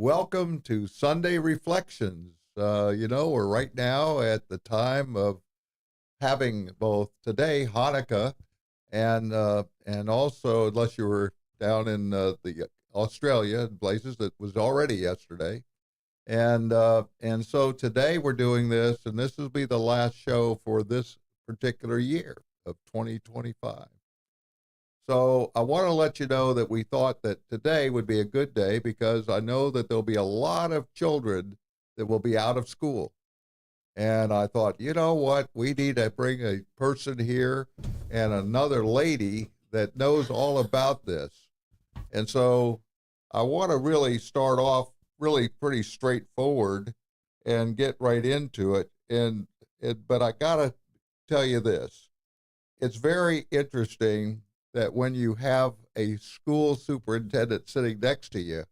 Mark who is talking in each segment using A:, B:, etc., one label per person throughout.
A: welcome to Sunday Reflections. We're right now at the time of having both today Hanukkah and also, unless you were down in the Australia and places, that was already yesterday. And so today we're doing this, and this will be the last show for this particular year of 2025. So I want to let you know that we thought that today would be a good day because I know that there'll be a lot of children that will be out of school. And I thought, you know what, we need to bring a person here and another lady that knows all about this. And so I want to really start off really pretty straightforward and get right into it. But I got to tell you this. It's very interesting that when you have a school superintendent sitting next to you,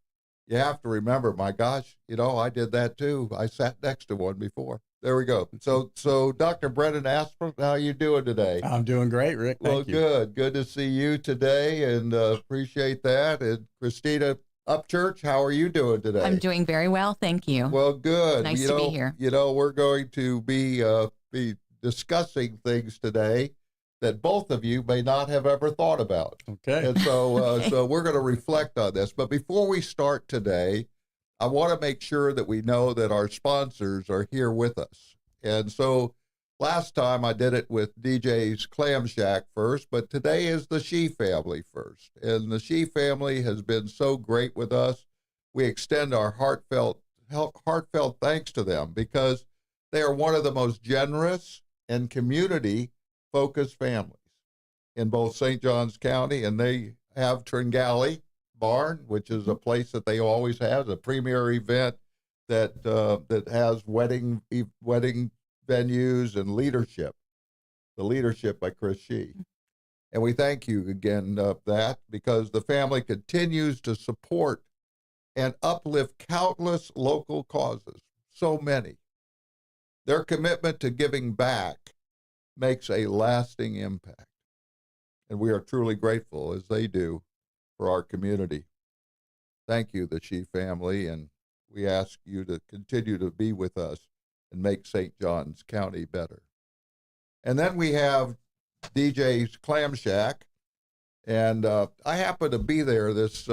A: you have to remember, my gosh, I did that too. I sat next to one before. There we go. So Dr. Brendan Aspin, how you doing today?
B: I'm doing great, Rick. Thank you.
A: Good. Good to see you today, and appreciate that. And Christina Upchurch, how are you doing today?
C: I'm doing very well, thank you.
A: Well, good.
C: Nice to be here.
A: We're going to be discussing things today that both of you may not have ever thought about.
B: Okay.
A: And so we're going to reflect on this. But before we start today, I want to make sure that we know that our sponsors are here with us. And so last time I did it with DJ's Clam Shack first, but today is the She family first. And the She family has been so great with us. We extend our heartfelt thanks to them because they are one of the most generous and community-focused families in both St. Johns County, and they have Tringali Barn, which is a place that they always have, a premier event that has wedding venues and leadership, the leadership by Chris Shee. And we thank you again that because the family continues to support and uplift countless local causes, so many. Their commitment to giving back makes a lasting impact. And we are truly grateful, as they do, for our community. Thank you, the She family, and we ask you to continue to be with us and make St. Johns County better. And then we have DJ's Clam Shack, and I happened to be there this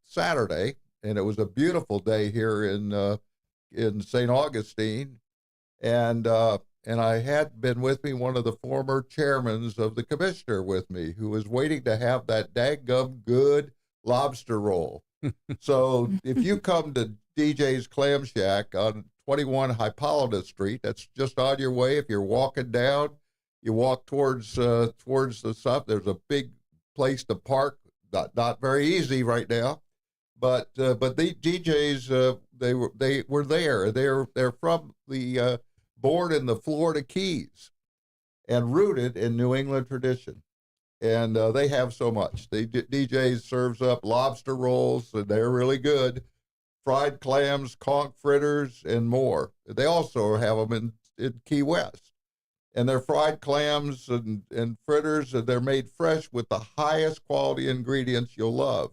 A: Saturday, and it was a beautiful day here in St. Augustine, and I had been with me one of the former chairmans of the commissioner with me, who was waiting to have that daggum good lobster roll. So if you come to DJ's Clam Shack on 21 Hippolytus Street, that's just on your way. If you're walking down, you walk towards the south. There's a big place to park. Not very easy right now, but the DJs they were there. They're from the born in the Florida Keys and rooted in New England tradition. And they have so much. DJs serves up lobster rolls, and they're really good, fried clams, conch fritters, and more. They also have them in Key West. And they're fried clams and fritters, and they're made fresh with the highest quality ingredients you'll love.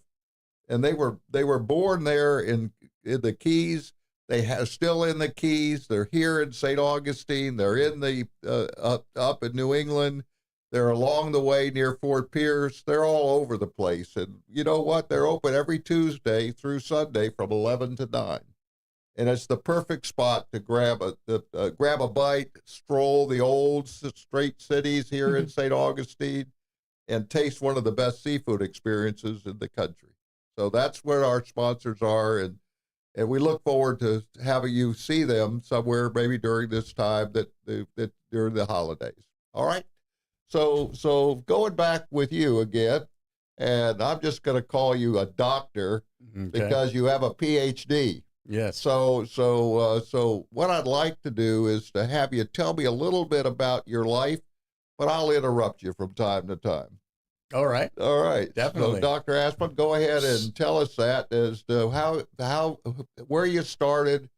A: And they were born there in the Keys. They are still in the Keys. They're here in St. Augustine. They're in the up in New England. They're along the way near Fort Pierce. They're all over the place. And you know what? They're open every Tuesday through Sunday from 11 to 9. And it's the perfect spot to grab a bite, stroll the old straight cities here in St. Augustine, and taste one of the best seafood experiences in the country. So that's where our sponsors are. And we look forward to having you see them somewhere, maybe during this time that during the holidays. All right. So going back with you again, and I'm just going to call you a doctor because you have a PhD.
B: Yes.
A: So what I'd like to do is to have you tell me a little bit about your life, but I'll interrupt you from time to time.
B: All right. Definitely.
A: So, Dr. Aspin, go ahead and tell us that as to where you started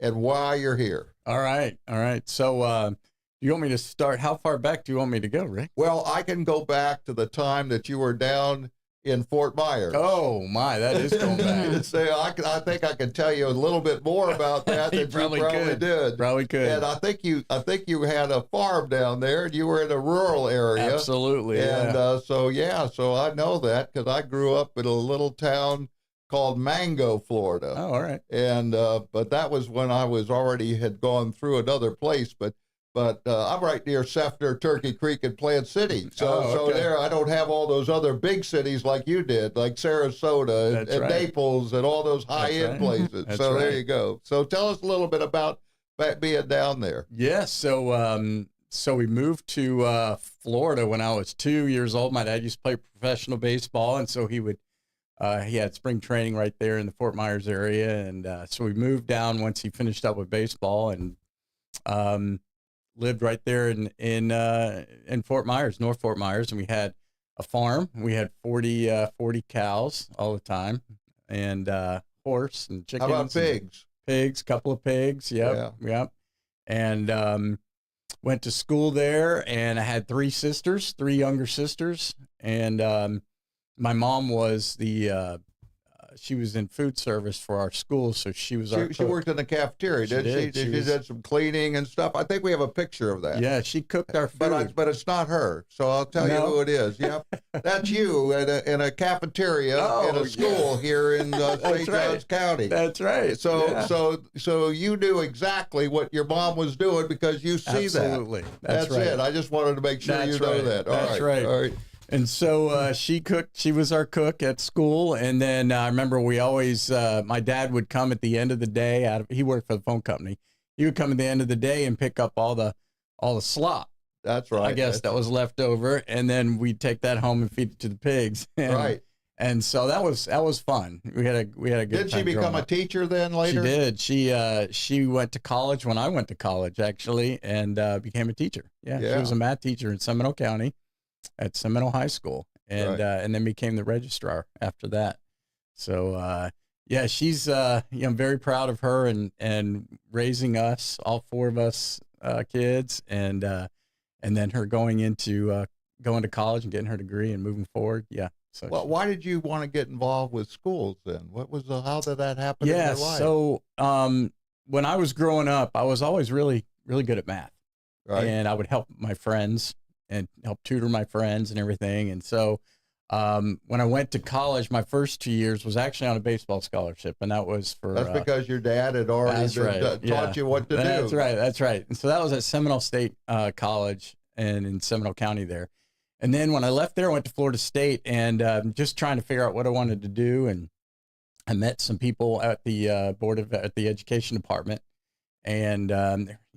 A: and why you're here.
B: All right. So, you want me to start? How far back do you want me to go, Rick?
A: Well, I can go back to the time that you were down in Fort Myers.
B: Oh my, that is going back.
A: So I think I can tell you a little bit more about that than you probably did.
B: Probably could.
A: And I think you had a farm down there, and you were in a rural area.
B: Absolutely.
A: And so I know that because I grew up in a little town called Mango, Florida.
B: Oh, all right.
A: And but that was when I had gone through another place, but I'm right near Seffner, Turkey Creek, and Plant City. So there, I don't have all those other big cities like you did, like Sarasota and Naples and all those high-end places. So there you go. So tell us a little bit about being down there.
B: Yeah, so we moved to Florida when I was 2 years old. My dad used to play professional baseball, and so he had spring training right there in the Fort Myers area. And so we moved down once he finished up with baseball, and lived right there in Fort Myers, North Fort Myers, and we had a farm. We had 40 cows all the time, and horse and chickens.
A: How about pigs?
B: Pigs, couple of pigs. Yep. And went to school there, and I had three younger sisters, and my mom was she was in food service for our school, so she was our cook.
A: She worked in the cafeteria, did she? She did some cleaning and stuff. I think we have a picture of that.
B: Yeah, she cooked our food.
A: But it's not her, so I'll tell you who it is. Yep. That's you in a cafeteria in a school here in St. Johns County.
B: That's right.
A: So you knew exactly what your mom was doing because you see that.
B: Absolutely.
A: That's right. It. I just wanted to make sure you know that.
B: That's right.
A: All right.
B: And so she cooked. She was our cook at school. And then I remember we always, my dad would come at the end of the day. He worked for the phone company. He would come at the end of the day and pick up all the slop.
A: That's right.
B: I guess that was left over, and then we'd take that home and feed it to the pigs.
A: Right.
B: And so that was fun. We had a good time.
A: Did she become a teacher then later?
B: She did. She went to college when I went to college, actually, and became a teacher. Yeah. She was a math teacher in Seminole County at Seminole High School, and then became the registrar after that. So she's I'm very proud of her and raising us, all four of us kids, and then her going to college and getting her degree and moving forward. Yeah. So
A: why did you want to get involved with schools then? How did that happen in your life?
B: So when I was growing up, I was always really, really good at math, and I would help my friends and help tutor my friends and everything. And so when I went to college, my first 2 years was actually on a baseball scholarship, and that was for...
A: That's because your dad had already taught you what to do.
B: That's right. And so that was at Seminole State College and in Seminole County there. And then when I left there, I went to Florida State and just trying to figure out what I wanted to do. And I met some people at the at the education department. And,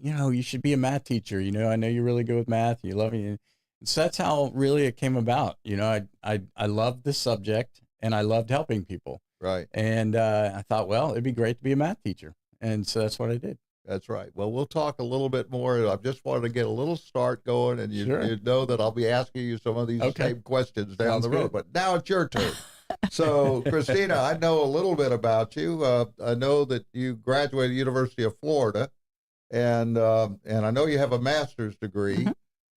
B: you should be a math teacher. I know you're really good with math. You love it. And so that's how really it came about. I loved the subject and I loved helping people.
A: Right.
B: And I thought, well, it'd be great to be a math teacher. And so that's what I did.
A: That's right. Well, we'll talk a little bit more. I just wanted to get a little start going, and you know that I'll be asking you some of these same questions down the road. But now it's your turn. So, Christina, I know a little bit about you. I know that you graduated University of Florida, and I know you have a master's degree. Mm-hmm.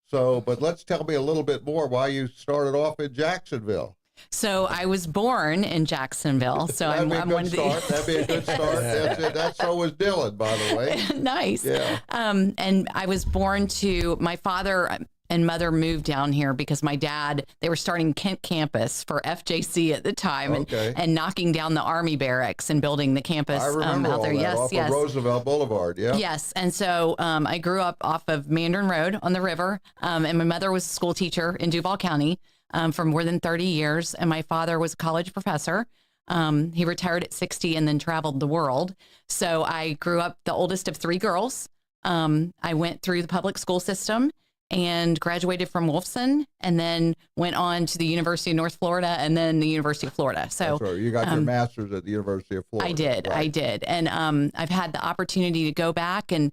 A: So, but let's tell me a little bit more why you started off in Jacksonville.
C: So I was born in Jacksonville. So I'm one of the.
A: That'd be a good start. That's so was Dylan, by the way.
C: Nice.
A: Yeah.
C: And I was born to my father and mother moved down here because my dad, they were starting Kent campus for FJC at the time and knocking down the Army barracks and building the campus
A: out there. Off of Roosevelt Boulevard. Yeah.
C: Yes. And so I grew up off of Mandarin Road on the river. And my mother was a school teacher in Duval County. For more than 30 years. And my father was a college professor. He retired at 60 and then traveled the world. So I grew up the oldest of three girls. I went through the public school system and graduated from Wolfson and then went on to the University of North Florida and then the University of Florida. So
A: that's right. You got your master's at the University of Florida.
C: I did. And I've had the opportunity to go back and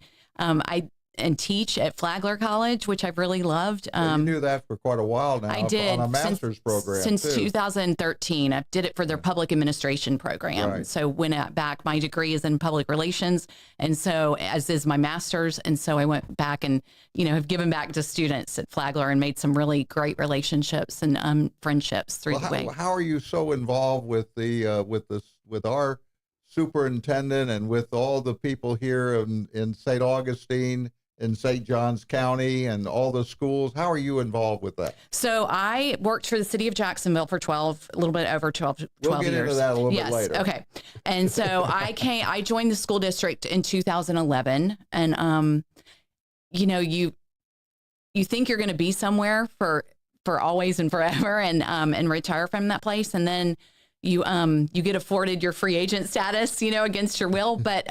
C: and teach at Flagler College, which I've really loved.
A: You do that for quite a while now.
C: I did
A: on a master's program
C: since
A: too.
C: 2013. I did it for their public administration program.
A: Right.
C: So went back. My degree is in public relations, and so as is my master's. And so I went back and have given back to students at Flagler and made some really great relationships and friendships through the way.
A: How are you so involved with with our superintendent and with all the people here in St. Augustine, in St. Johns County, and all the schools? How are you involved with that?
C: So I worked for the city of Jacksonville for a little bit over 12 years.
A: We'll get into that a little bit later.
C: Okay. And so I joined the school district in 2011, and you think you're going to be somewhere for always and forever, and retire from that place, and then you get afforded your free agent status, against your will, but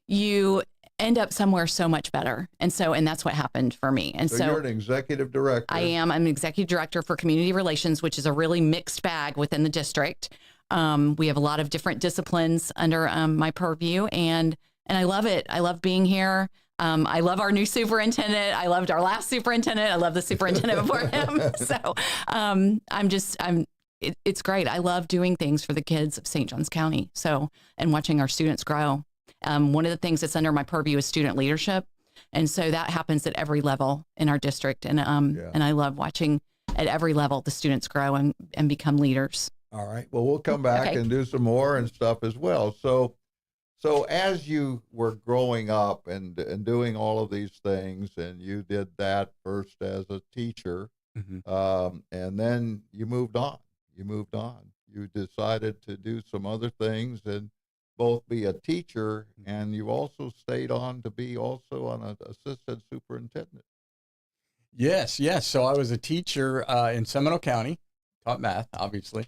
C: you end up somewhere so much better. And that's what happened for me. And so
A: you're an executive director.
C: I am. I'm executive director for community relations, which is a really mixed bag within the district. We have a lot of different disciplines under my purview, and I love it. I love being here. I love our new superintendent. I loved our last superintendent. I love the superintendent before him. So it's great. I love doing things for the kids of St. Johns County. And watching our students grow. One of the things that's under my purview is student leadership. And so that happens at every level in our district. And I love watching at every level the students grow and become leaders.
A: All right. Well, we'll come back and do some more and stuff as well. So as you were growing up and doing all of these things, and you did that first as a teacher, and then you moved on. You decided to do some other things and both be a teacher, and you also stayed on to be also an assistant superintendent.
B: Yes. So I was a teacher in Seminole County, taught math, obviously,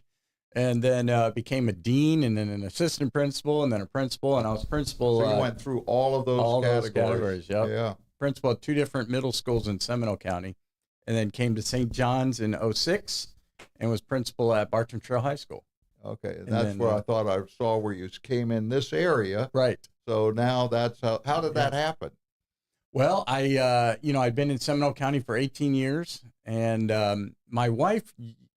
B: and then became a dean, and then an assistant principal, and then a principal, and I was principal.
A: So you went through all of those categories.
B: Yep.
A: Yeah.
B: Principal at 2 different middle schools in Seminole County, and then came to St. John's in 2006 and was principal at Bartram Trail High School.
A: Okay, and that's where I thought I saw where you came in this area.
B: Right.
A: So now that's how did that happen?
B: Well, I'd been in Seminole County for 18 years, and my wife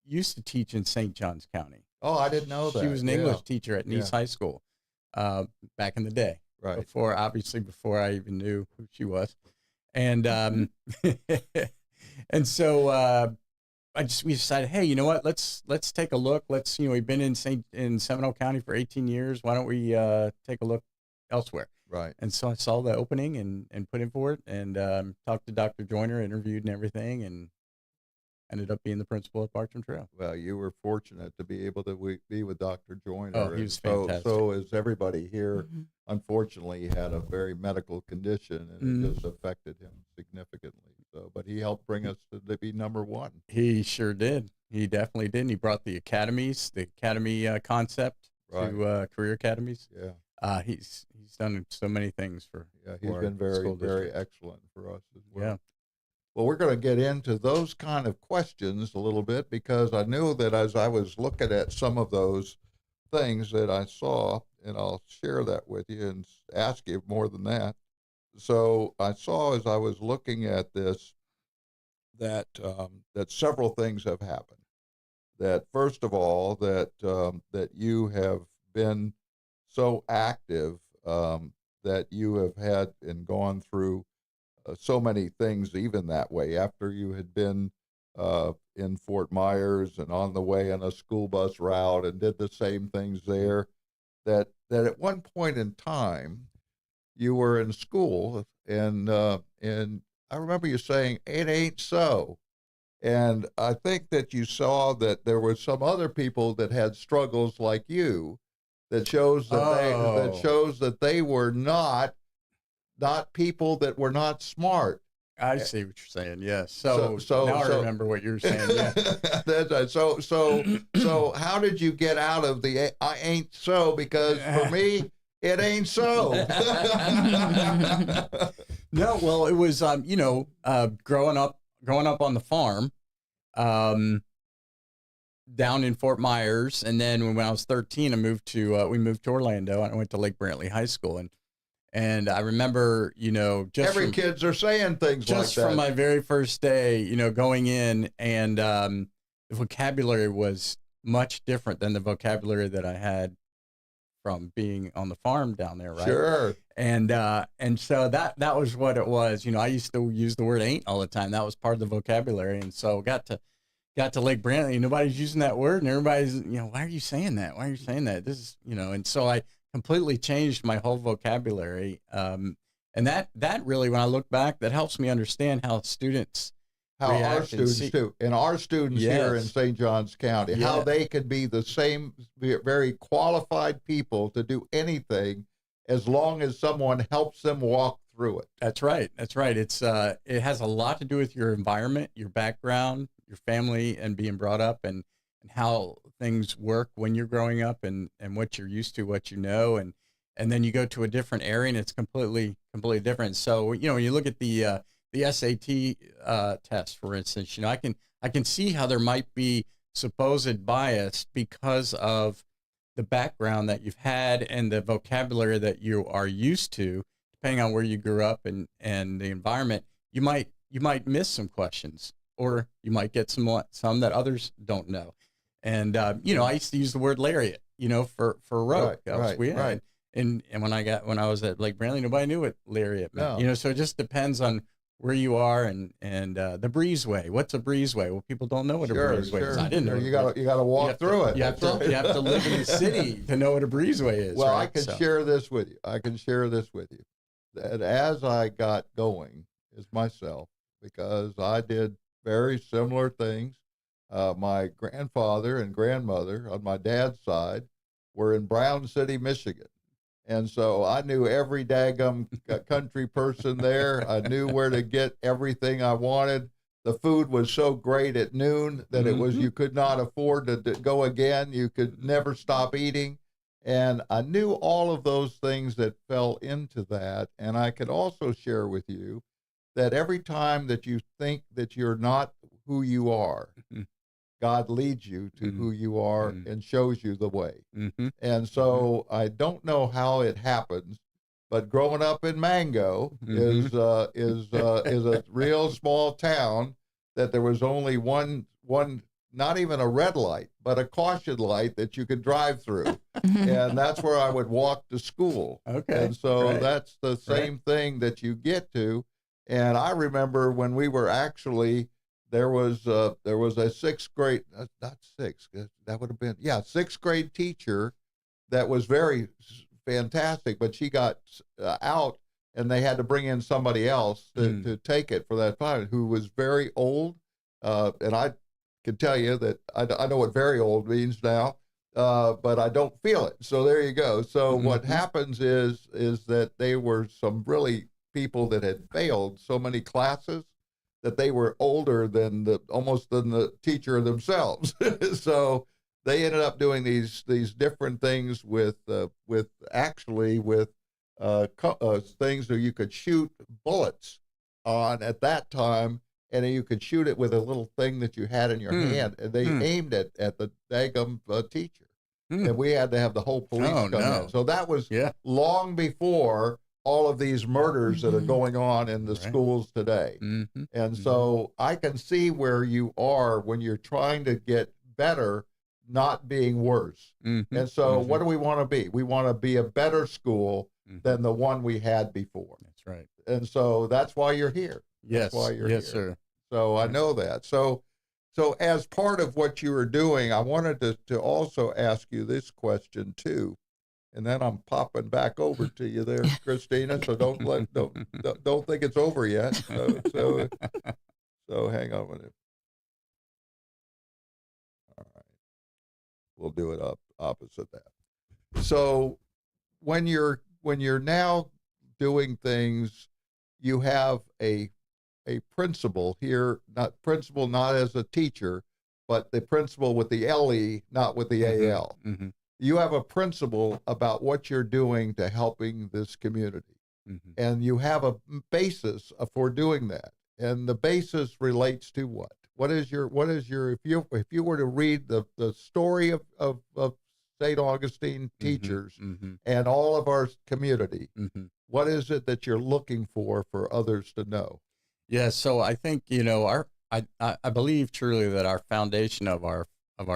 B: used to teach in St. Johns County.
A: Oh, I didn't know that.
B: She was an English teacher at Nice High School back in the day.
A: Right.
B: Before I even knew who she was. And and so we decided, hey, you know what? Let's take a look. We've been in Seminole County for 18 years. Why don't we take a look elsewhere?
A: Right.
B: And so I saw the opening and put in for it, and talked to Dr. Joyner, interviewed and everything, and ended up being the principal at Bartram Trail.
A: Well, you were fortunate to be able to be with Dr. Joyner.
B: Oh, he was fantastic.
A: So as everybody here, unfortunately, he had a very medical condition, and it just affected him significantly. So, but he helped bring us to be number one.
B: He sure did. He definitely did. And he brought the academy concept to career academies.
A: Yeah.
B: He's done so many things for.
A: Yeah, he's been very excellent for us as well.
B: Yeah.
A: Well, we're going to get into those kind of questions a little bit, because I knew that as I was looking at some of those things that I saw, and I'll share that with you and ask you more than that. So I saw, as I was looking at this, that several things have happened. That first of all, that you have been so active, that you have had and gone through so many things, even that way, after you had been in Fort Myers and on the way on a school bus route and did the same things there, that at one point in time you were in school, and I remember you saying, "It ain't so." And I think that you saw that there were some other people that had struggles like you, that shows that they were not people that were not smart.
B: I see what you're saying. Yes. So now I remember what you're saying. Yeah.
A: That's right. So how did you get out of the "I ain't so"? Because for me, it ain't so.
B: No, well, it was growing up on the farm, down in Fort Myers, and then when I was 13, we moved to Orlando, and I went to Lake Brantley High School, And I remember,
A: Every kids are saying things like that.
B: Just from my very first day, going in, and the vocabulary was much different than the vocabulary that I had from being on the farm down there, right?
A: Sure.
B: And so that was what it was. I used to use the word ain't all the time. That was part of the vocabulary. And so got to Lake Brantley, nobody's using that word, and everybody's, why are you saying that? Why are you saying that? This is, and so I completely changed my whole vocabulary. And that really, when I look back, that helps me understand how students
A: our students too, and our students here in St. Johns County, how they could be the same very qualified people to do anything as long as someone helps them walk through it.
B: That's right. It's it has a lot to do with your environment, your background, your family, and being brought up, and how things work when you're growing up, and what you're used to, what and then you go to a different area and it's completely different. So when you look at the SAT test, for instance, I can see how there might be supposed bias because of the background that you've had and the vocabulary that you are used to, depending on where you grew up and the environment. You might miss some questions, or you might get some that others don't know. And I used to use the word lariat, for rope.
A: Right.
B: And when I was at Lake Brantley, nobody knew what lariat meant.
A: No.
B: So it just depends on where you are, and the breezeway. What's a breezeway? Well, people don't know what a breezeway is. I didn't know.
A: You got to walk through it.
B: You have to live in the city to know what a breezeway is.
A: Well,
B: right?
A: I can share this with you. That as I got going as myself, because I did very similar things. My grandfather and grandmother on my dad's side were in Brown City, Michigan. And so I knew every daggum country person there. I knew where to get everything I wanted. The food was so great at noon that it was, you could not afford to go again. You could never stop eating. And I knew all of those things that fell into that. And I could also share with you that every time that you think that you're not who you are, God leads you to who you are and shows you the way. And so I don't know how it happens, but growing up in Mango is a real small town that there was only one, not even a red light, but a caution light that you could drive through. And that's where I would walk to school.
B: Okay.
A: And so that's the same thing that you get to. And I remember when we were actually, there was a sixth grade, not sixth, that would have been, sixth grade teacher that was very fantastic, but she got out and they had to bring in somebody else to take it for that time, who was very old. And I can tell you that I know what very old means now, but I don't feel it. So there you go. So what happens is that they were some really people that had failed so many classes that they were older than the teacher themselves. So they ended up doing these different things with things that you could shoot bullets on at that time, and you could shoot it with a little thing that you had in your hand, and they aimed it at the daggum teacher, and we had to have the whole police come in. So that was long before all of these murders that are going on in the schools today. And so I can see where you are when you're trying to get better, not being worse. And so what do we want to be? We want to be a better school than the one we had before.
B: That's right.
A: And so that's why you're here.
B: Yes.
A: That's why you're
B: yes,
A: here.
B: sir.
A: So I know that. So as part of what you were doing, I wanted to also ask you this question too. And then I'm popping back over to you there, Christina. So don't think it's over yet. So hang on a minute. All right, we'll do it opposite that. So when you're now doing things, you have a principal here, not as a teacher, but the principal with the LE, not with the AL. You have a principle about what you're doing to helping this community. And you have a basis for doing that. And the basis relates to what? What is your, if you were to read the story of St. Augustine teachers and all of our community, what is it that you're looking for others to know?
B: Yeah, so I think, I believe truly that our foundation of our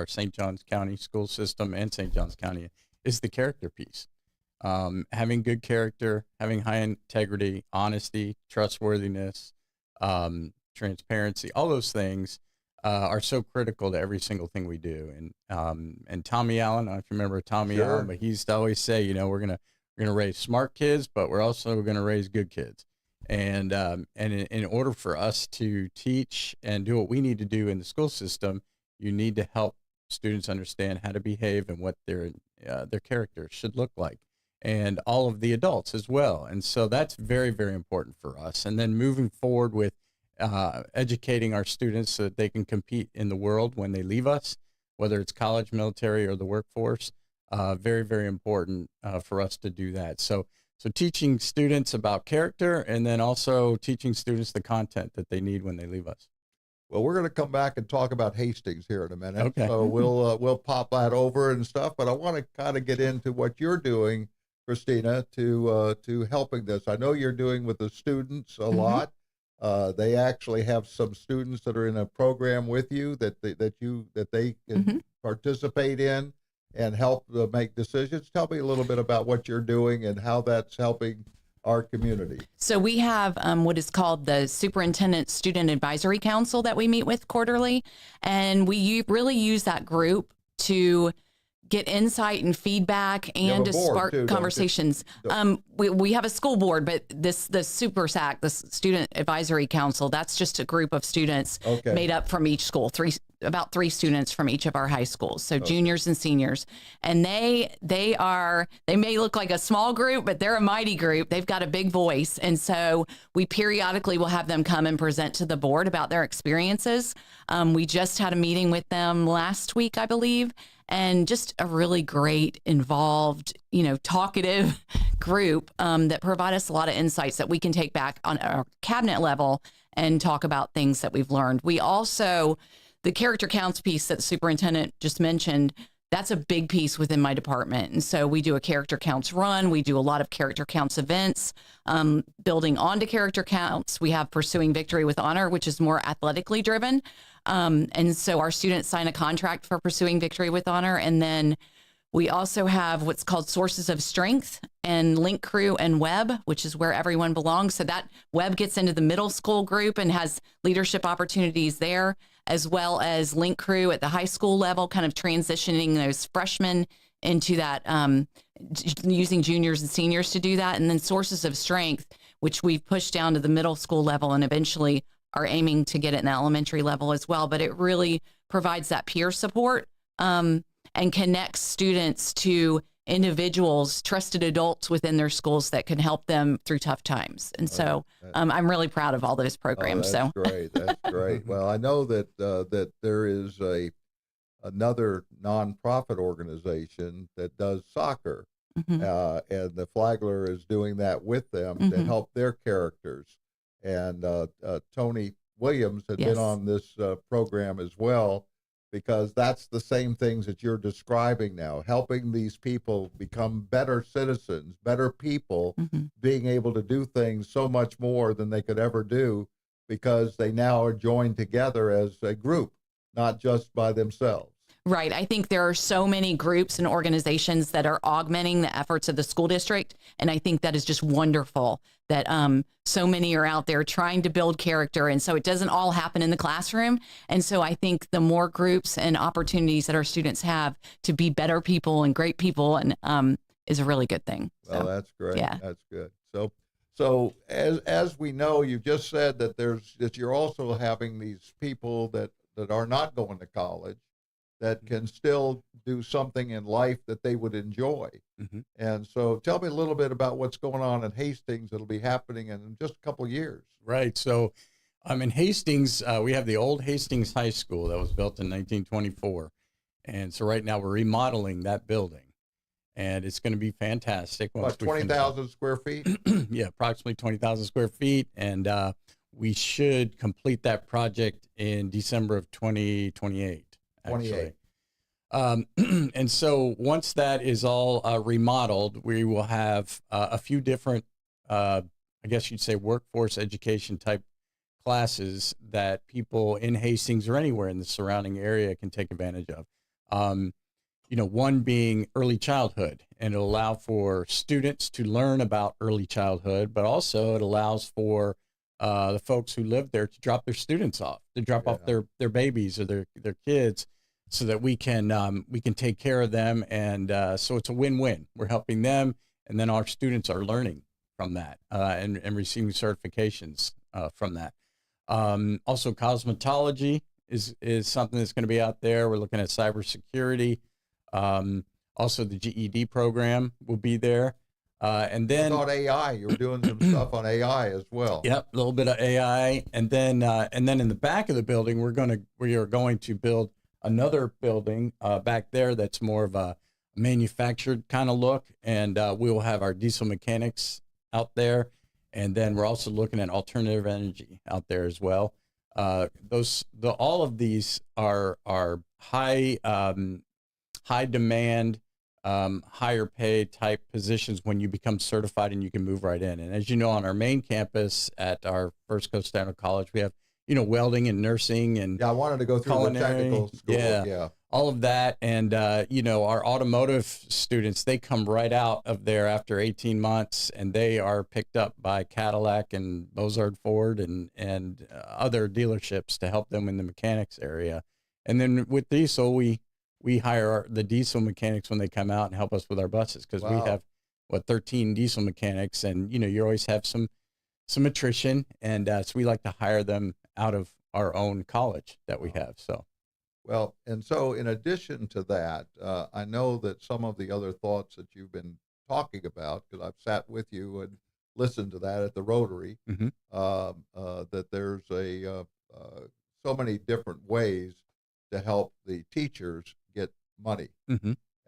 B: St. Johns County school system and St. Johns County is the character piece. Having good character, having high integrity, honesty, trustworthiness, transparency, all those things are so critical to every single thing we do. And Tommy Allen, I don't know if you remember Tommy
A: Sure.
B: Allen, but he used to always say, we're gonna raise smart kids, but we're also gonna raise good kids. And in order for us to teach and do what we need to do in the school system, you need to help students understand how to behave and what their character should look like, and all of the adults as well. And so that's very, very important for us. And then moving forward with educating our students so that they can compete in the world when they leave us, whether it's college, military, or the workforce. Very, very important for us to do that. So teaching students about character, and then also teaching students the content that they need when they leave us.
A: Well, we're going to come back and talk about Hastings here in a minute.
B: Okay.
A: So we'll pop that over and stuff. But I want to kind of get into what you're doing, Christina, to helping this. I know you're doing with the students a lot. They actually have some students that are in a program with you that they can participate in and help make decisions. Tell me a little bit about what you're doing and how that's helping our community.
C: So we have what is called the Superintendent Student Advisory Council that we meet with quarterly. And we really use that group to get insight and feedback and to spark conversations. We have a school board, but the Super SAC, the Student Advisory Council, that's just a group of students made up from each school, about three students from each of our high schools. So juniors and seniors. And they may look like a small group, but they're a mighty group. They've got a big voice. And so we periodically will have them come and present to the board about their experiences. We just had a meeting with them last week, I believe, and just a really great, involved, talkative group that provide us a lot of insights that we can take back on our cabinet level and talk about things that we've learned. We also, the character counts piece that the superintendent just mentioned, that's a big piece within my department. And so we do a character counts run. We do a lot of character counts events, building onto character counts. We have Pursuing Victory with Honor, which is more athletically driven. And so our students sign a contract for Pursuing Victory with Honor. And then we also have what's called Sources of Strength and Link Crew and Web, which is where everyone belongs. So that Web gets into the middle school group and has leadership opportunities there, as well as Link Crew at the high school level, kind of transitioning those freshmen into that, using juniors and seniors to do that. And then Sources of Strength, which we've pushed down to the middle school level and eventually are aiming to get it in the elementary level as well. But it really provides that peer support and connects students to individuals, trusted adults within their schools that can help them through tough times. And so I'm really proud of all those programs.
A: That's great. That's great. Well, I know that that there is another nonprofit organization that does soccer, and the Flagler is doing that with them to help their characters. And Tony Williams had been on this program as well, because that's the same things that you're describing now, helping these people become better citizens, better people, being able to do things so much more than they could ever do, because they now are joined together as a group, not just by themselves.
C: Right. I think there are so many groups and organizations that are augmenting the efforts of the school district. And I think that is just wonderful that so many are out there trying to build character. And so it doesn't all happen in the classroom. And so I think the more groups and opportunities that our students have to be better people and great people and is a really good thing.
A: Well, that's great. Yeah. That's good. So as we know, you just said that you're also having these people that are not going to college, that can still do something in life that they would enjoy. And so tell me a little bit about what's going on in Hastings that'll be happening in just a couple of years.
B: Right. So in Hastings, we have the old Hastings High School that was built in 1924. And so right now we're remodeling that building. And it's going to be fantastic.
A: About 20,000 square feet?
B: Yeah, approximately 20,000 square feet. And we should complete that project in December of 2028. 28. And so once that is all remodeled, we will have a few different I guess you'd say workforce education type classes that people in Hastings or anywhere in the surrounding area can take advantage of. One being early childhood, and it'll allow for students to learn about early childhood, but also it allows for the folks who live there to drop their students off, to drop off their babies or their kids, so that we can take care of them. And so it's a win-win. We're helping them, and then our students are learning from that and receiving certifications from that. Also, cosmetology is something that's going to be out there. We're looking at cybersecurity. Also, the GED program will be there. And then
A: about AI, you're doing some stuff on AI as well.
B: Yep, a little bit of AI. And then in the back of the building, we are going to build another building back there that's more of a manufactured kind of look. And we will have our diesel mechanics out there. And then we're also looking at alternative energy out there as well. All of these are high demand, higher pay type positions when you become certified and you can move right in. And as you know, on our main campus at our First Coast Technical College, we have, welding and nursing and
A: I wanted to go through the technical school. Yeah.
B: All of that. And, our automotive students, they come right out of there after 18 months and they are picked up by Cadillac and Bozard Ford and other dealerships to help them in the mechanics area. And then with diesel, we hire the diesel mechanics when they come out and help us with our buses, because we have 13 diesel mechanics, and you always have some attrition, and so we like to hire them out of our own college that we have. So
A: and so in addition to that, I know that some of the other thoughts that you've been talking about, because I've sat with you and listened to that at the Rotary, that there's so many different ways to help the teachers get money.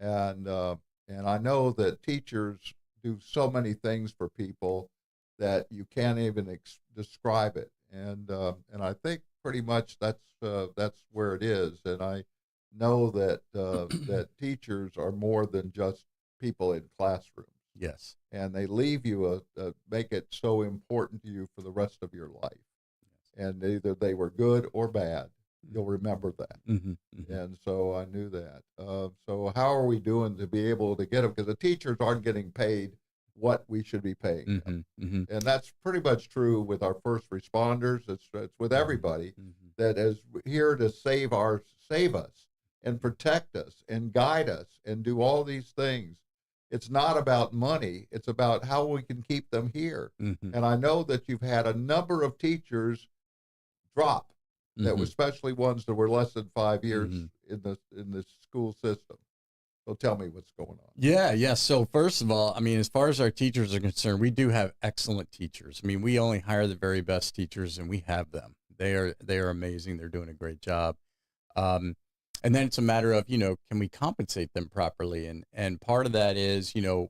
A: And I know that teachers do so many things for people that you can't even describe it. And I think pretty much that's where it is. And I know that that teachers are more than just people in classrooms.
B: Yes.
A: And they leave you make it so important to you for the rest of your life. Yes. And either they were good or bad, you'll remember that. And so I knew that. So how are we doing to be able to get them? Because the teachers aren't getting paid what we should be paying them. And that's pretty much true with our first responders. It's with everybody that is here to save us and protect us and guide us and do all these things. It's not about money. It's about how we can keep them here. And I know that you've had a number of teachers drop, that was especially ones that were less than 5 years in the school system. So tell me what's going on.
B: Yeah. So first of all, as far as our teachers are concerned, we do have excellent teachers. We only hire the very best teachers, and we have them. They are amazing. They're doing a great job. And then it's a matter of, can we compensate them properly? And part of that is, the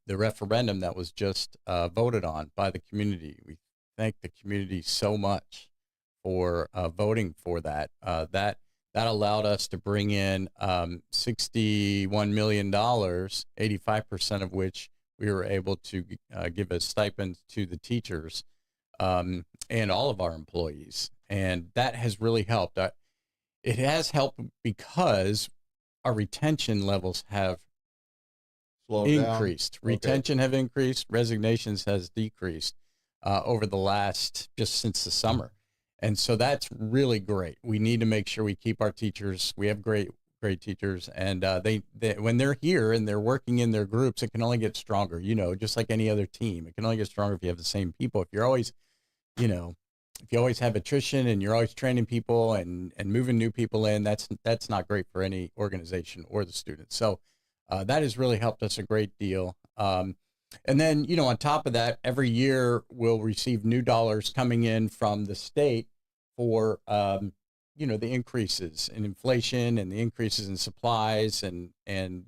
B: referendum that was just voted on by the community. We thank the community so much for voting for that. That allowed us to bring in $61 million, 85% of which we were able to give as stipends to the teachers and all of our employees. And that has really helped. It has helped because our retention levels have increased. Retention have increased. Resignations has decreased over the last, just since the summer. And so that's really great. We need to make sure we keep our teachers. We have great teachers, and they when they're here and they're working in their groups, it can only get stronger. Just like any other team, it can only get stronger if you have the same people. If you're always, if you always have attrition and you're always training people and moving new people in, that's not great for any organization or the students. So that has really helped us a great deal. And then, on top of that, every year we'll receive new dollars coming in from the state for, the increases in inflation and the increases in supplies. And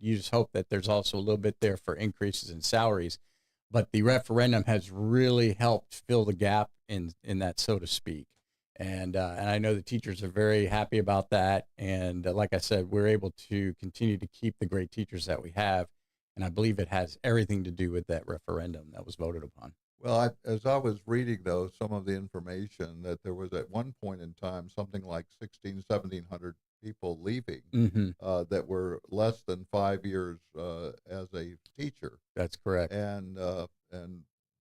B: you just hope that there's also a little bit there for increases in salaries. But the referendum has really helped fill the gap in that, so to speak. And I know the teachers are very happy about that. And like I said, we're able to continue to keep the great teachers that we have. And I believe it has everything to do with that referendum that was voted upon.
A: Well, as I was reading, though, some of the information that there was at one point in time something like 1,700 people leaving
B: Mm-hmm.
A: that were less than 5 years as a teacher.
B: That's correct.
A: And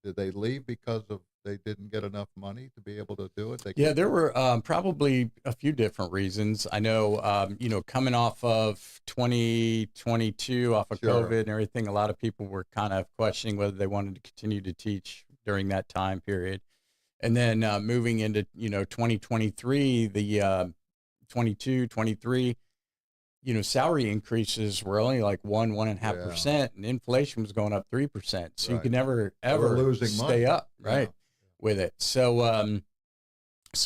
A: did they leave because of they didn't get enough money to be able to do it?
B: Yeah, there were probably a few different reasons. I know, coming off of 2022, off of
A: Sure.
B: COVID and everything, a lot of people were kind of questioning whether they wanted to continue to teach during that time period. And then moving into, 2023, the 22, 23, salary increases were only like 1.5%, and inflation was going up 3%. So you
A: Right.
B: could never,
A: They were
B: ever
A: losing
B: stay
A: money.
B: up, right, with it. So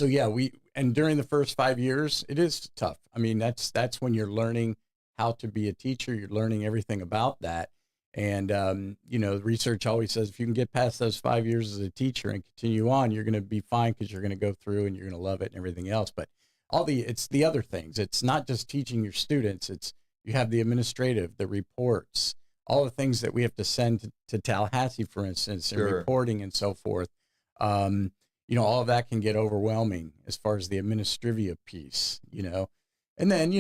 B: yeah, and during the first 5 years, it is tough. I mean, that's when you're learning how to be a teacher. You're learning everything about that. And, the research always says if you can get past those 5 years as a teacher and continue on, you're going to be fine because you're going to go through and you're going to love it and everything else. But it's the other things. It's not just teaching your students. You have the administrative, the reports, all the things that we have to send to Tallahassee, for instance, and
A: Sure.
B: reporting and so forth. All of that can get overwhelming as far as the administrivia piece, And then,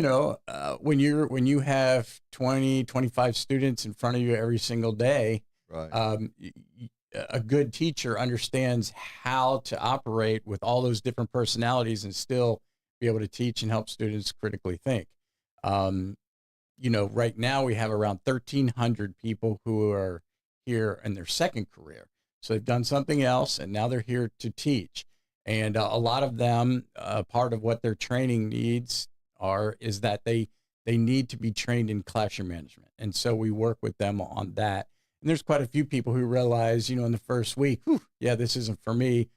B: when you have 20, 25 students in front of you every single day,
A: Right.
B: a good teacher understands how to operate with all those different personalities and still be able to teach and help students critically think. Right now we have around 1,300 people who are here in their second career. So they've done something else and now they're here to teach. And a lot of them, part of what their training needs is that they need to be trained in classroom management. And so we work with them on that. And there's quite a few people who realize, in the first week, yeah, this isn't for me.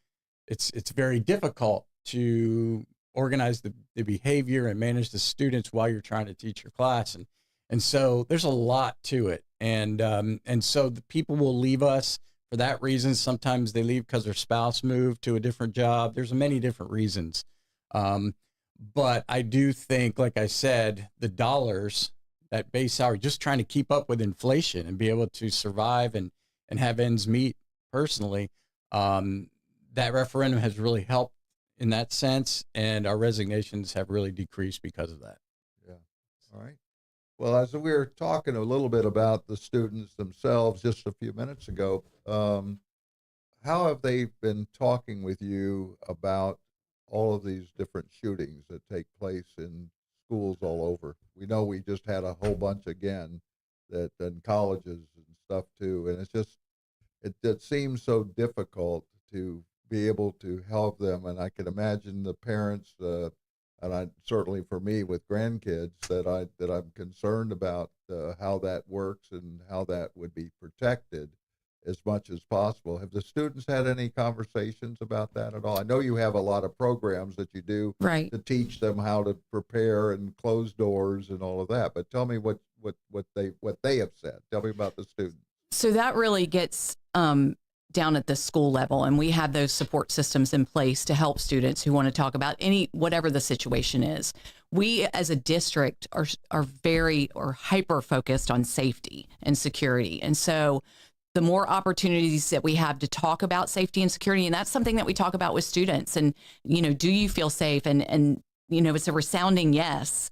B: It's very difficult to organize the behavior and manage the students while you're trying to teach your class. And so there's a lot to it. And so the people will leave us for that reason. Sometimes they leave because their spouse moved to a different job. There's many different reasons. But I do think, like I said, the dollars, that base salary, just trying to keep up with inflation and be able to survive and have ends meet personally, that referendum has really helped in that sense. And our resignations have really decreased because of that.
A: Yeah. All right. Well, as we were talking a little bit about the students themselves just a few minutes ago, how have they been talking with you about all of these different shootings that take place in schools all over? We know we just had a whole bunch again that in colleges and stuff too, and it's just it seems so difficult to be able to help them, and I can imagine the parents, and I certainly for me with grandkids that I'm concerned about how that works and how that would be protected as much as possible. Have the students had any conversations about that at all? I know you have a lot of programs that you do
C: Right.
A: to teach them how to prepare and close doors and all of that, but tell me what they have said. Tell me about the students.
C: So that really gets down at the school level, and we have those support systems in place to help students who want to talk about whatever the situation is. We as a district are very hyper focused on safety and security, and so the more opportunities that we have to talk about safety and security, and that's something that we talk about with students. And do you feel safe? And it's a resounding yes,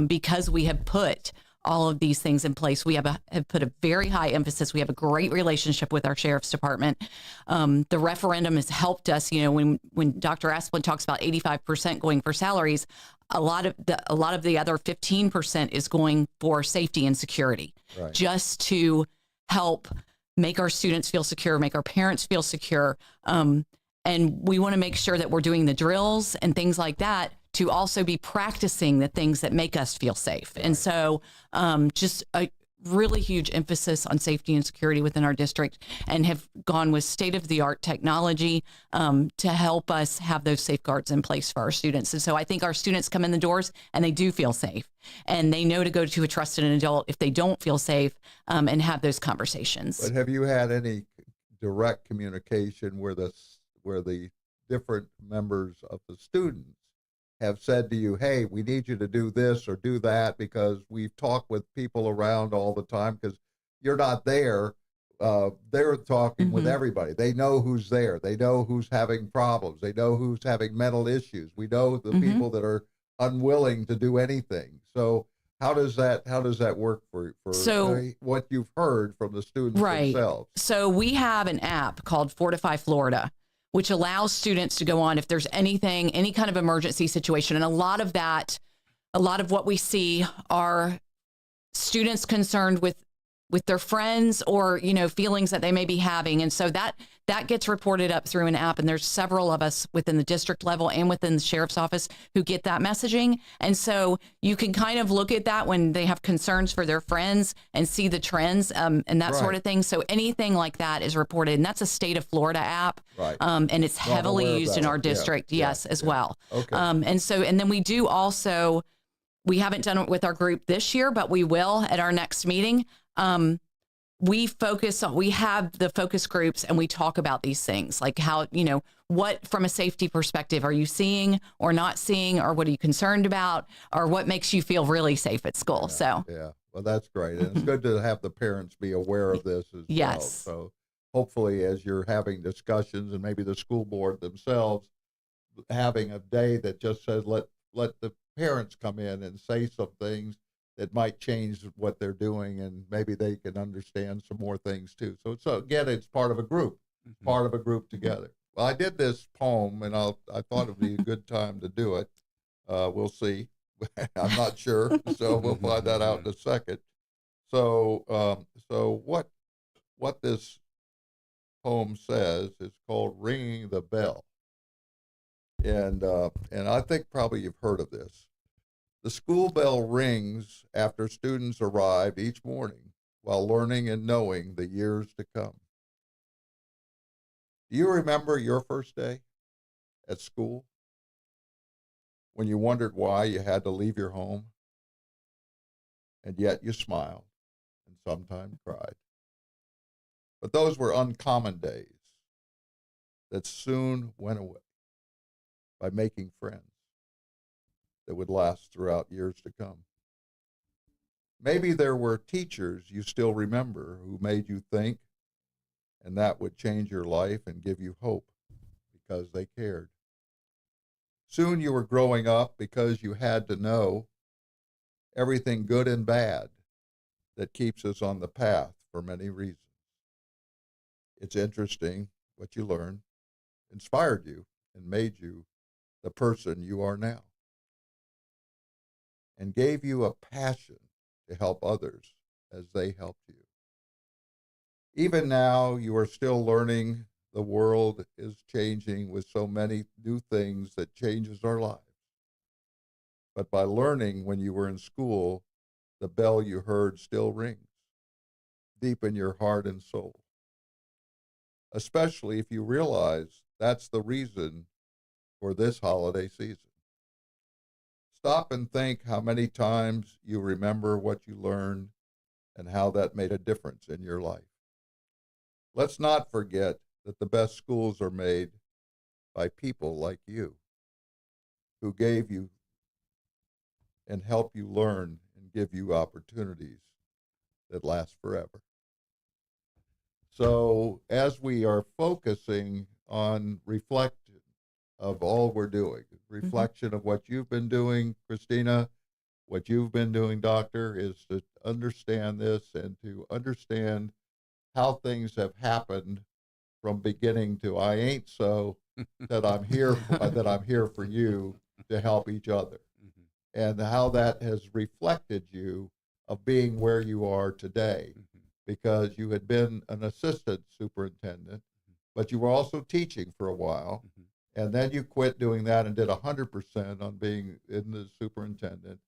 C: because we have put all of these things in place. We have put a very high emphasis. We have a great relationship with our sheriff's department. The referendum has helped us. When Dr. Asplund talks about 85% going for salaries, a lot of the other 15% is going for safety and security,
A: Right.
C: just to help make our students feel secure, make our parents feel secure. And we want to make sure that we're doing the drills and things like that to also be practicing the things that make us feel safe. And so just a really huge emphasis on safety and security within our district, and have gone with state-of-the-art technology to help us have those safeguards in place for our students. And so I think our students come in the doors and they do feel safe, and they know to go to a trusted adult if they don't feel safe, and have those conversations.
A: But have you had any direct communication where the different members of the students have said to you, hey, we need you to do this or do that, because we've talked with people around all the time? Because you're not there, they're talking with everybody. They know who's there. They know who's having problems. They know who's having mental issues. We know the people that are unwilling to do anything. So how does that work for what you've heard from the students themselves?
C: So we have an app called Fortify Florida, which allows students to go on if there's anything, any kind of emergency situation. And a lot of what we see are students concerned with their friends or, feelings that they may be having. And so that gets reported up through an app. And there's several of us within the district level and within the sheriff's office who get that messaging. And so you can kind of look at that when they have concerns for their friends and see the trends and that sort of thing. So anything like that is reported. And that's a state of Florida app.
A: Right.
C: And it's heavily used in our district. As well.
A: Okay.
C: And then we do also, we haven't done it with our group this year, but we will at our next meeting. We have the focus groups and we talk about these things, like how, what from a safety perspective are you seeing or not seeing, or what are you concerned about, or what makes you feel really safe at school?
A: Well, that's great. And it's good to have the parents be aware of this as well. So hopefully as you're having discussions, and maybe the school board themselves having a day that just says, let the parents come in and say some things that might change what they're doing, and maybe they can understand some more things too. So again, it's part of a group, together. Well, I did this poem, and I thought it would be a good time to do it. We'll see. I'm not sure, so we'll find that out in a second. So what this poem says is called "Ringing the Bell," and I think probably you've heard of this. The school bell rings after students arrive each morning while learning and knowing the years to come. Do you remember your first day at school when you wondered why you had to leave your home, and yet you smiled and sometimes cried? But those were uncommon days that soon went away by making friends that would last throughout years to come. Maybe there were teachers you still remember who made you think, and that would change your life and give you hope because they cared. Soon you were growing up because you had to know everything good and bad that keeps us on the path for many reasons. It's interesting what you learned, inspired you, and made you the person you are now, and gave you a passion to help others as they helped you. Even now, you are still learning. The world is changing with so many new things that changes our lives. But by learning when you were in school, the bell you heard still rings deep in your heart and soul, especially if you realize that's the reason for this holiday season. Stop and think how many times you remember what you learned and how that made a difference in your life. Let's not forget that the best schools are made by people like you, who gave you and help you learn and give you opportunities that last forever. So as we are focusing on reflection of all we're doing, reflection of what you've been doing, Christina, what you've been doing, Doctor, is to understand this and to understand how things have happened from beginning to I ain't so, that I'm here for you to help each other, and how that has reflected you of being where you are today, because you had been an assistant superintendent, but you were also teaching for a while, and then you quit doing that and did 100% on being in the superintendent,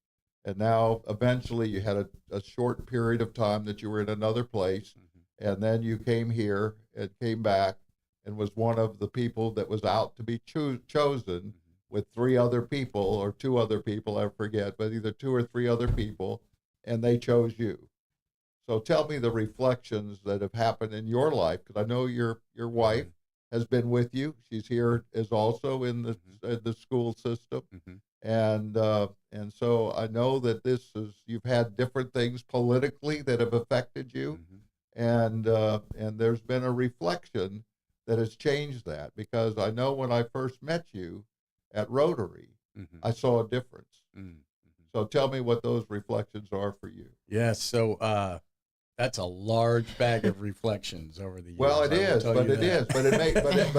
A: and now eventually you had a short period of time that you were in another place, and then you came here and came back and was one of the people that was out to be chosen with three other people or two other people, I forget, but either two or three other people, and they chose you. So tell me the reflections that have happened in your life, because I know your wife has been with you. She's here is also in the school system, and so I know that you've had different things politically that have affected you, and there's been a reflection that has changed that, because I know when I first met you at Rotary,
B: Mm-hmm.
A: I saw a difference.
B: Mm-hmm.
A: So tell me what those reflections are for you.
B: Yeah. So that's a large bag of reflections over the years.
A: Well, it is, but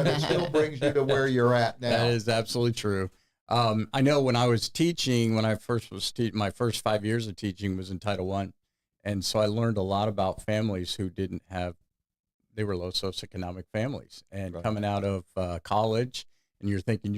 A: it still brings you to where you're at now.
B: That is absolutely true. I know when I was teaching, when I first was my first 5 years of teaching was in Title I. And so I learned a lot about families who they were low socioeconomic families. And
A: Right.
B: coming out of college, and you're thinking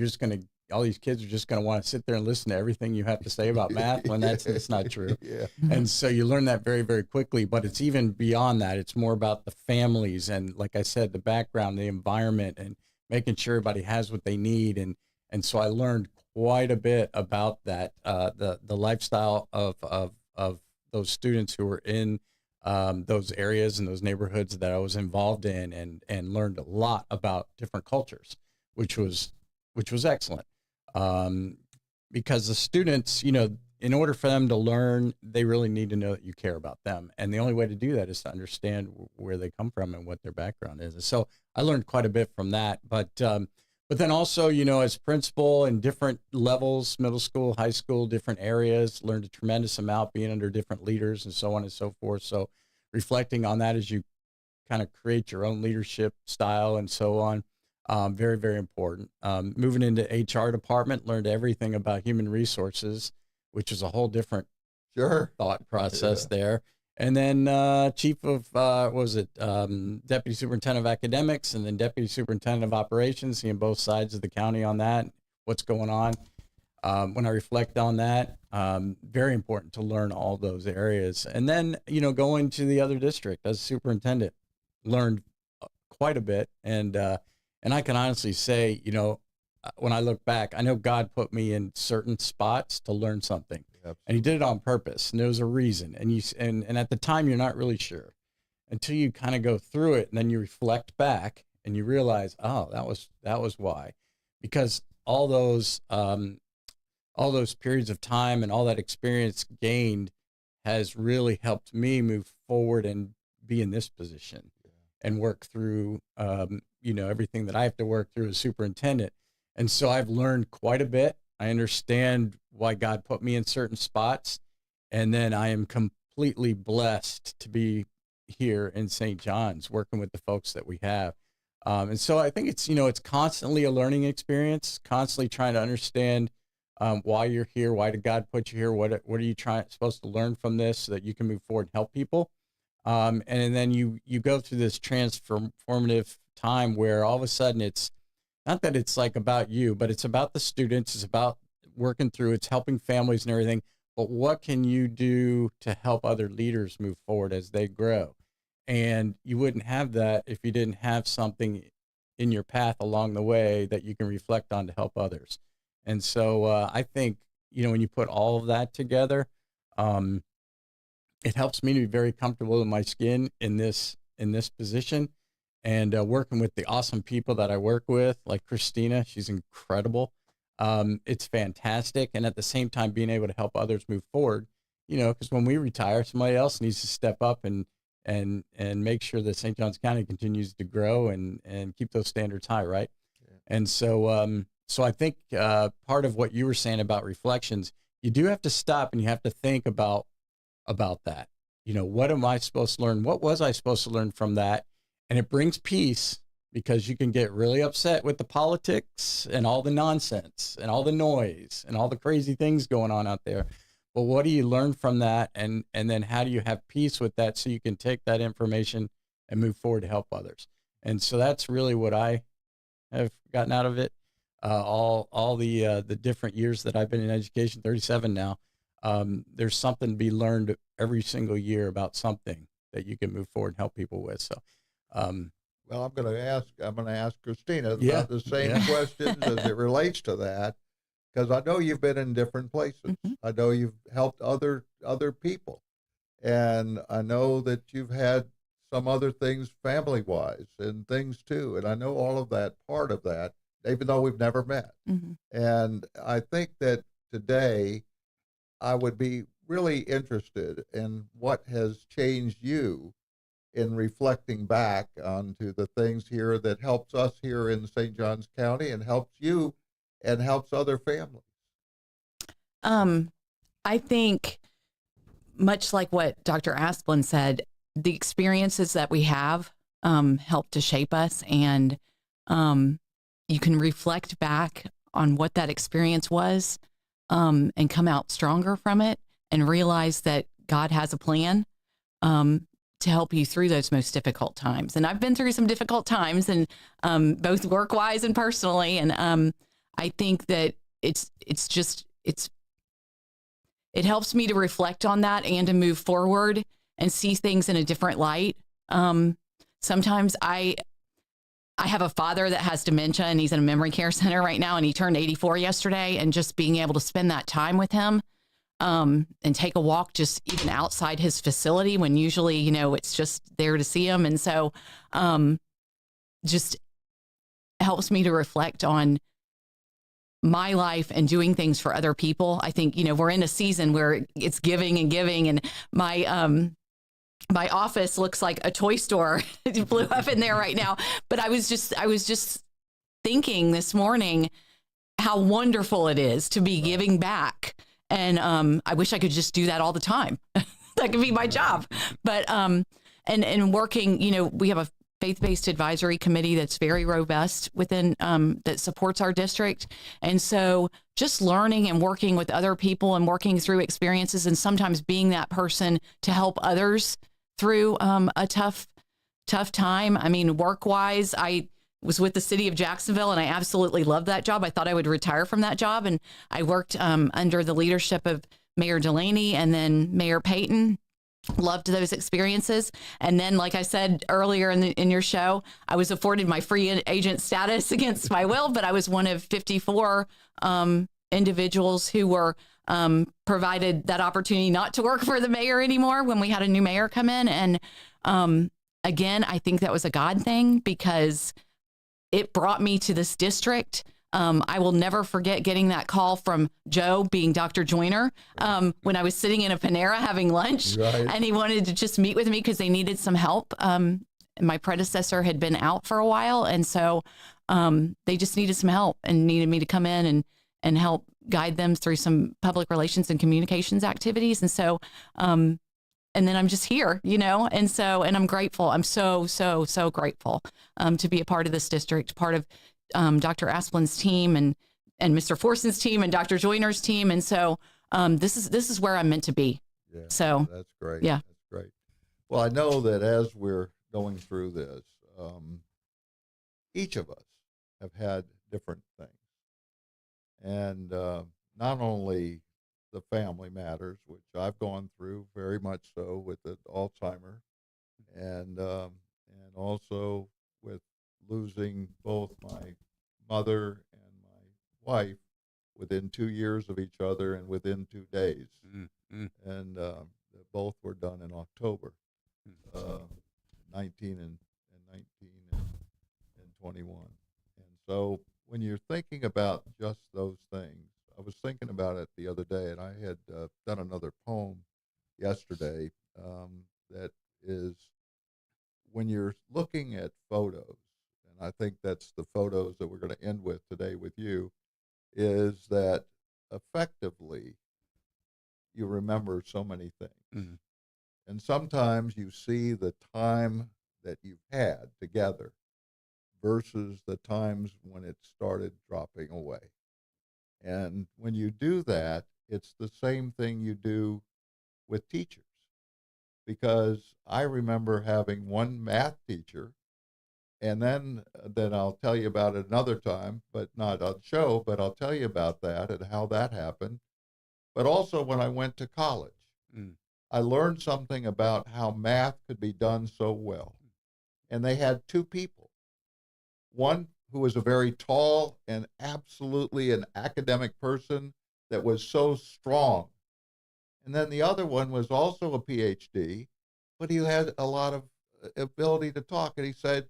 B: all these kids are just going to want to sit there and listen to everything you have to say about math, when it's not true.
A: Yeah.
B: And so you learn that very, very quickly, but it's even beyond that. It's more about the families and, like I said, the background, the environment, and making sure everybody has what they need. And so I learned quite a bit about that, the lifestyle of those students who were in those areas and those neighborhoods that I was involved in, and learned a lot about different cultures, which was excellent. Because the students, in order for them to learn, they really need to know that you care about them. And the only way to do that is to understand where they come from and what their background is. And so I learned quite a bit from that. But then also, as principal in different levels, middle school, high school, different areas, learned a tremendous amount being under different leaders and so on and so forth. So reflecting on that as you kind of create your own leadership style and so on. Very, very important. Moving into HR department, learned everything about human resources, which is a whole different thought process there. And then chief of, deputy superintendent of academics, and then deputy superintendent of operations, seeing both sides of the county on that, what's going on. When I reflect on that, very important to learn all those areas. And then, going to the other district as superintendent, learned quite a bit. And I can honestly say, when I look back, I know God put me in certain spots to learn something.
A: Absolutely.
B: And he did it on purpose, and there was a reason. And at the time, you're not really sure until you kind of go through it, and then you reflect back and you realize, oh, that was why. Because all those periods of time and all that experience gained has really helped me move forward and be in this position and work through, everything that I have to work through as superintendent. And so I've learned quite a bit. I understand why God put me in certain spots. And then I am completely blessed to be here in St. John's working with the folks that we have. And so I think it's constantly a learning experience, constantly trying to understand why you're here. Why did God put you here? What are you supposed to learn from this so that you can move forward and help people? And then you go through this transformative time where all of a sudden it's not that it's like about you, but it's about the students. It's about working through, it's helping families and everything. But what can you do to help other leaders move forward as they grow? And you wouldn't have that if you didn't have something in your path along the way that you can reflect on to help others. And so I think, when you put all of that together, it helps me to be very comfortable in my skin in this position, and working with the awesome people that I work with, like Christina. She's incredible. It's fantastic. And at the same time, being able to help others move forward, because when we retire, somebody else needs to step up and make sure that St. Johns County continues to grow and keep those standards high. Right. Yeah. And so, so I think part of what you were saying about reflections, you do have to stop and you have to think about that. What am I supposed to learn? What was I supposed to learn from that? And it brings peace, because you can get really upset with the politics and all the nonsense and all the noise and all the crazy things going on out there. But what do you learn from that? And then how do you have peace with that so you can take that information and move forward to help others? And so that's really what I have gotten out of it. All the different years that I've been in education, 37 now, there's something to be learned every single year about something that you can move forward and help people with. So,
A: well, I'm going to ask Christina about the same questions as it relates to that, because I know you've been in different places. Mm-hmm. I know you've helped other people, and I know that you've had some other things family-wise and things too. And I know all of that, part of that, even though we've never met. Mm-hmm. And I think that today I would be really interested in what has changed you in reflecting back onto the things here that helps us here in St. Johns County and helps you and helps other families?
C: I think, much like what Dr. Asplin said, the experiences that we have help to shape us, and you can reflect back on what that experience was and come out stronger from it and realize that God has a plan to help you through those most difficult times. And I've been through some difficult times, and both work-wise and personally. And I think that it helps me to reflect on that and to move forward and see things in a different light. Sometimes I have a father that has dementia, and he's in a memory care center right now, and he turned 84 yesterday, and just being able to spend that time with him and take a walk just even outside his facility when usually, it's just there to see him. And so just helps me to reflect on my life and doing things for other people. I think, we're in a season where it's giving and giving, and my office looks like a toy store. It blew up in there right now. But I was just thinking this morning how wonderful it is to be giving back. And I wish I could just do that all the time. That could be my job. But and working, we have a faith-based advisory committee that's very robust within that supports our district. And so just learning and working with other people and working through experiences, and sometimes being that person to help others through a tough time. I mean, work-wise, I was with the city of Jacksonville, and I absolutely loved that job. I thought I would retire from that job, and I worked under the leadership of Mayor Delaney and then Mayor Payton. Loved those experiences. And then, like I said earlier in your show, I was afforded my free agent status against my will, but I was one of 54 individuals who were provided that opportunity not to work for the mayor anymore when we had a new mayor come in. And again, I think that was a God thing, because it brought me to this district. I will never forget getting that call from Joe, being Dr. Joyner, when I was sitting in a Panera having lunch, and he wanted to just meet with me because they needed some help. My predecessor had been out for a while, and so they just needed some help and needed me to come in and help guide them through some public relations and communications activities. And so, and then I'm just here, and I'm grateful. I'm so grateful to be a part of this district, part of Dr. Asplin's team and Mr. Forson's team and Dr. Joyner's team. And so this is where I'm meant to be.
A: Yeah,
C: so
A: that's great.
C: Yeah.
A: That's great. Well, I know that as we're going through this, each of us have had different things. And not only the family matters, which I've gone through very much so with the Alzheimer, and also with losing both my mother and my wife within 2 years of each other and within 2 days. Mm-hmm. And both were done in October, 19 and 21. And so when you're thinking about just those things, I was thinking about it the other day, and I had done another poem yesterday that is, when you're looking at photos, and I think that's the photos that we're going to end with today with you, is that effectively you remember so many things. Mm-hmm. And sometimes you see the time that you've had together versus the times when it started dropping away. And when you do that, it's the same thing you do with teachers. Because I remember having one math teacher, and then I'll tell you about it another time, but not on show, but I'll tell you about that and how that happened. But also when I went to college, I learned something about how math could be done so well. And they had two people. One who was a very tall and absolutely an academic person that was so strong. And then the other one was also a PhD, but he had a lot of ability to talk. And he said,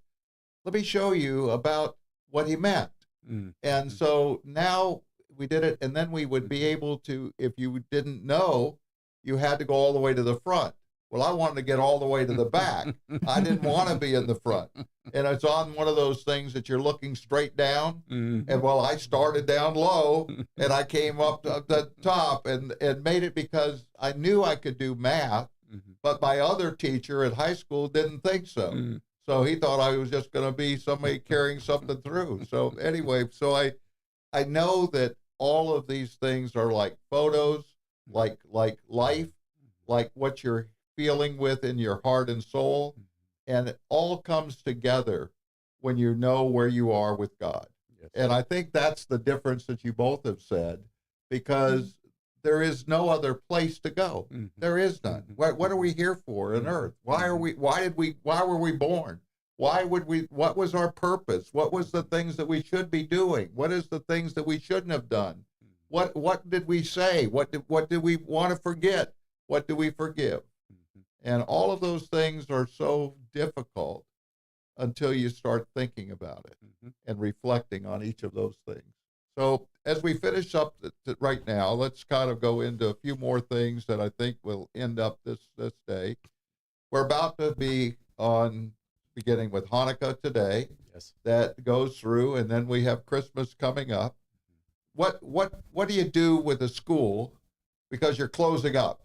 A: let me show you about what he meant. Mm-hmm. And so now we did it, and then we would be able to, if you didn't know, you had to go all the way to the front. Well, I wanted to get all the way to the back. I didn't want to be in the front. And it's on one of those things that you're looking straight down.
B: Mm-hmm.
A: And well, I started down low and I came up to the top and made it because I knew I could do math, but my other teacher at high school didn't think so.
B: Mm-hmm.
A: So he thought I was just going to be somebody carrying something through. So anyway, so I know that all of these things are like photos, like life, like what you're feeling with in your heart and soul. And it all comes together when you know where you are with God. Yes. And I think that's the difference that you both have said, because there is no other place to go. There is none. What are we here for on earth? Why were we born? What was our purpose? What was the things that we should be doing? What is the things that we shouldn't have done? What did we say? What did we want to forget? What do we forgive? And all of those things are so difficult until you start thinking about it and reflecting on each of those things. So as we finish up right now, let's kind of go into a few more things that I think will end up this day. We're about to be beginning with Hanukkah today. Yes. That goes through, and then we have Christmas coming up. What do you do with a school? Because you're closing up.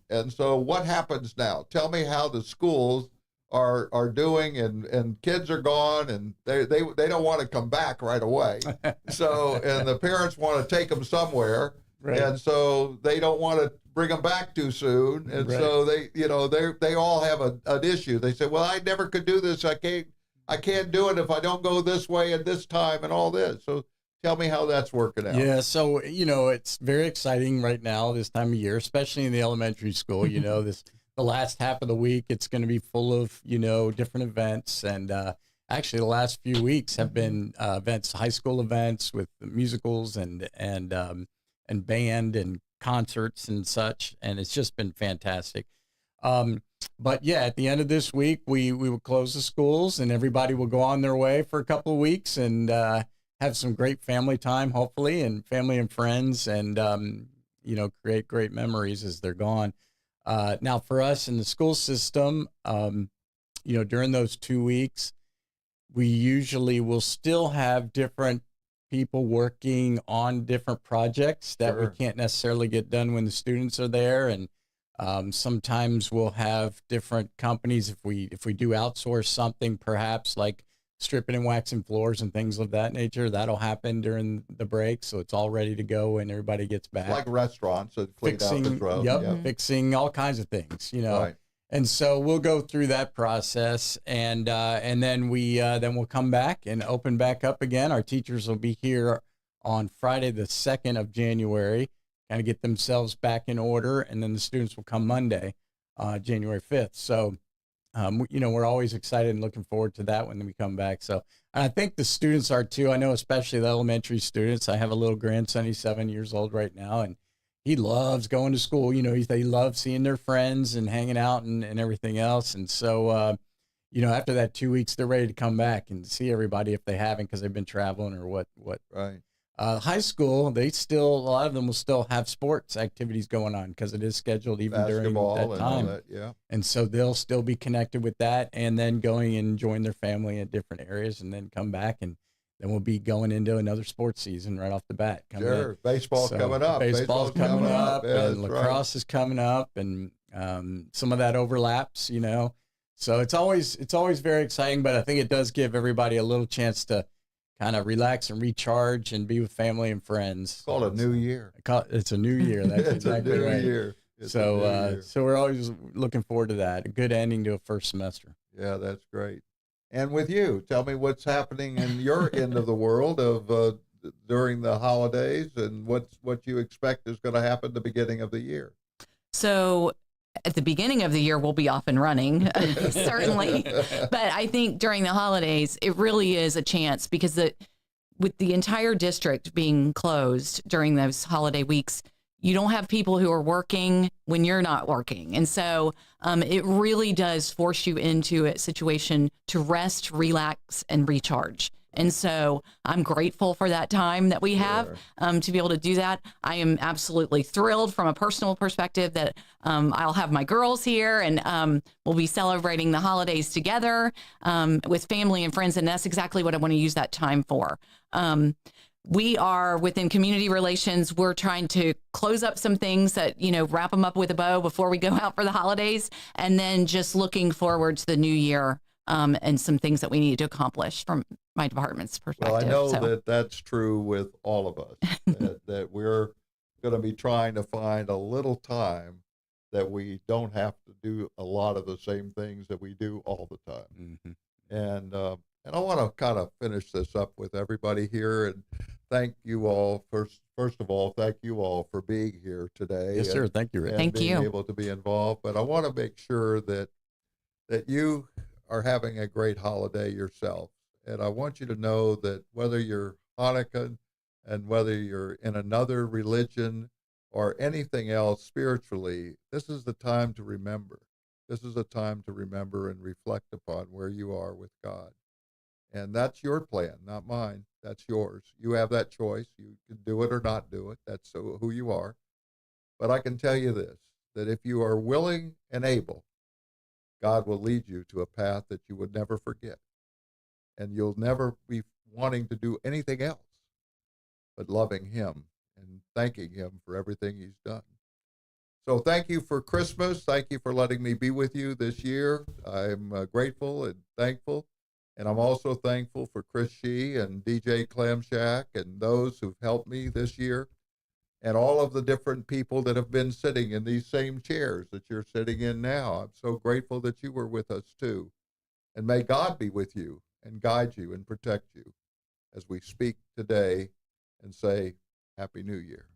A: And so what happens now? Tell me how the schools are doing, and kids are gone, and they don't want to come back right away. So, and the parents want to take them somewhere, right. And so they don't want to bring them back too soon. And right. So they all have an issue. They say, well, I never could do this. I can't do it if I don't go this way at this time and all this. So tell me how that's working out.
B: Yeah, so, it's very exciting right now, this time of year, especially in the elementary school. The last half of the week, it's going to be full of, different events. And actually, the last few weeks have been events, high school events with musicals and band and concerts and such. And it's just been fantastic. But yeah, at the end of this week, we will close the schools and everybody will go on their way for a couple of weeks and have some great family time, hopefully, and family and friends, and, create great memories as they're gone. Now, for us in the school system, during those 2 weeks, we usually will still have different people working on different projects that we can't necessarily get done when the students are there. And sometimes we'll have different companies if we do outsource something, perhaps like stripping and waxing floors and things of that nature. That'll happen during the break, so it's all ready to go when everybody gets back.
A: Like restaurants, so clean out the road.
B: Yep, fixing all kinds of things, Right. And so we'll go through that process, and then we'll come back and open back up again. Our teachers will be here on Friday, the 2nd of January, kind of get themselves back in order, and then the students will come Monday, January 5th. So. We're always excited and looking forward to that when we come back. So, and I think the students are too. I know, especially the elementary students. I have a little grandson. He's 7 years old right now, and he loves going to school. They love seeing their friends and hanging out and everything else. And so, after that 2 weeks, they're ready to come back and see everybody if they haven't, because they've been traveling or what.
A: Right.
B: High school, a lot of them will still have sports activities going on because it is scheduled even
A: basketball
B: during that time.
A: And all that, yeah.
B: And so they'll still be connected with that, and then going and join their family at different areas, and then come back, and then we'll be going into another sports season right off the bat.
A: Baseball's coming up.
B: Baseball's coming up, and lacrosse is coming up, and some of that overlaps, So it's always very exciting, but I think it does give everybody a little chance to kind of relax and recharge and be with family and friends.
A: It's called a new year.
B: It's a new year. That's exactly right.
A: It's a new year.
B: So we're always looking forward to that. A good ending to a first semester.
A: Yeah, that's great. And with you, tell me what's happening in your end of the world of during the holidays, and what you expect is going to happen at the beginning of the year.
C: So at the beginning of the year, we'll be off and running, certainly. But I think during the holidays, it really is a chance, because with the entire district being closed during those holiday weeks, you don't have people who are working when you're not working. And so it really does force you into a situation to rest, relax, and recharge. And so I'm grateful for that time that we have
A: Sure.
C: to be able to do that. I am absolutely thrilled from a personal perspective that I'll have my girls here and we'll be celebrating the holidays together with family and friends. And that's exactly what I want to use that time for. We are within community relations. We're trying to close up some things that, wrap them up with a bow before we go out for the holidays. And then just looking forward to the new year and some things that we need to accomplish from my department's perspective.
A: Well, I know
C: So,
A: that that's true with all of us, that we're going to be trying to find a little time that we don't have to do a lot of the same things that we do all the time. And I want to kind of finish this up with everybody here and thank you all. First of all, thank you all for being here today.
B: Yes, sir. Thank you, Rick.
A: And
C: Thank
A: being
C: you.
A: able to be involved. But I want to make sure that you are having a great holiday yourself. And I want you to know that whether you're Hanukkah and whether you're in another religion or anything else spiritually, this is the time to remember. This is a time to remember and reflect upon where you are with God. And that's your plan, not mine. That's yours. You have that choice. You can do it or not do it. That's who you are. But I can tell you this, that if you are willing and able, God will lead you to a path that you would never forget. And you'll never be wanting to do anything else but loving him and thanking him for everything he's done. So thank you for Christmas. Thank you for letting me be with you this year. I'm grateful and thankful. And I'm also thankful for Chris Shee and DJ Clamshack and those who've helped me this year and all of the different people that have been sitting in these same chairs that you're sitting in now. I'm so grateful that you were with us too. And may God be with you and guide you and protect you as we speak today and say, Happy New Year.